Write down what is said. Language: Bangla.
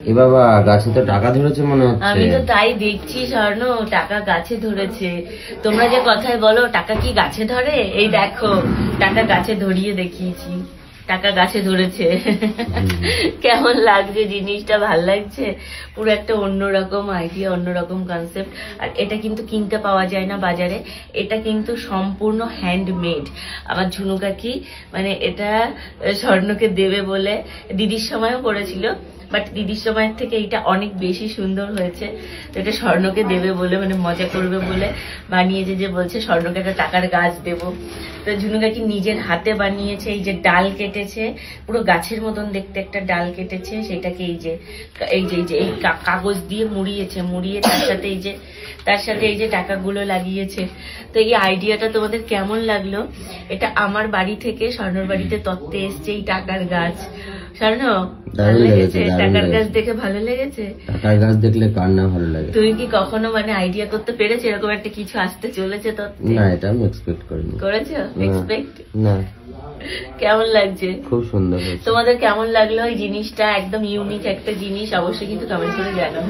এ বাবা, গাছে তো টাকা ধরেছে মনে হচ্ছে। আমি তো তাই দেখছি স্বর্ণ, টাকা গাছে ধরেছে। তোমরা যে কথায় বলো টাকা কি গাছে ধরে, এই দেখো টাকা গাছে ধরিয়ে দেখিয়েছি, টাকা গাছে ধরেছে। কেমন লাগছে জিনিসটা? ভাল লাগছে? পুরো একটা অন্যরকম আইডিয়া, অন্যরকম কনসেপ্ট। আর এটা কিন্তু কিনতে পাওয়া যায় না বাজারে, এটা কিন্তু সম্পূর্ণ হ্যান্ডমেড। আমার ঝুনু কাকি মানে এটা স্বর্ণকে দেবে বলে দিদির সময়ও করেছিল, বাট দিদির সময়ের থেকে এটা অনেক বেশি সুন্দর হয়েছে। তো এটা স্বর্ণকে দেবে বলে, মানে মজা করবে বলে বানিয়েছে, যে বলছে স্বর্ণকে একটা টাকার গাছ দেব। তো ঝুনু কাকি নিজের হাতে বানিয়েছে, এই যে ডাল কেটেছে, পুরো গাছের মতন দেখতে একটা ডাল কেটেছে, সেটাকে এই যে এই কাগজ দিয়ে মুড়িয়েছে, মুড়িয়ে তার সাথে এই যে টাকাগুলো লাগিয়েছে। তো এই আইডিয়াটা তোমাদের কেমন লাগলো? এটা আমার বাড়ি থেকে স্বর্ণর বাড়িতে তত্ত্বে এসছে এই টাকার গাছ। স্বর্ণ, ভালো লেগেছে? টাকার গাছ দেখে ভালো লেগেছে? টাকার গাছ দেখলে কার না ভালো লাগে? তুই কি কখনো মানে আইডিয়া করতে পেরেছো এরকম একটা কিছু আসতে চলেছে? তো না, এটা আমি এক্সপেক্ট করিনি। করেছো এক্সপেক্ট? না। কেমন লাগছে? খুব সুন্দর হয়েছে। তোমাদের কেমন লাগলো এই জিনিসটা? একদম ইউনিক একটা জিনিস, অবশ্যই কিন্তু কমেন্ট করে জানাও।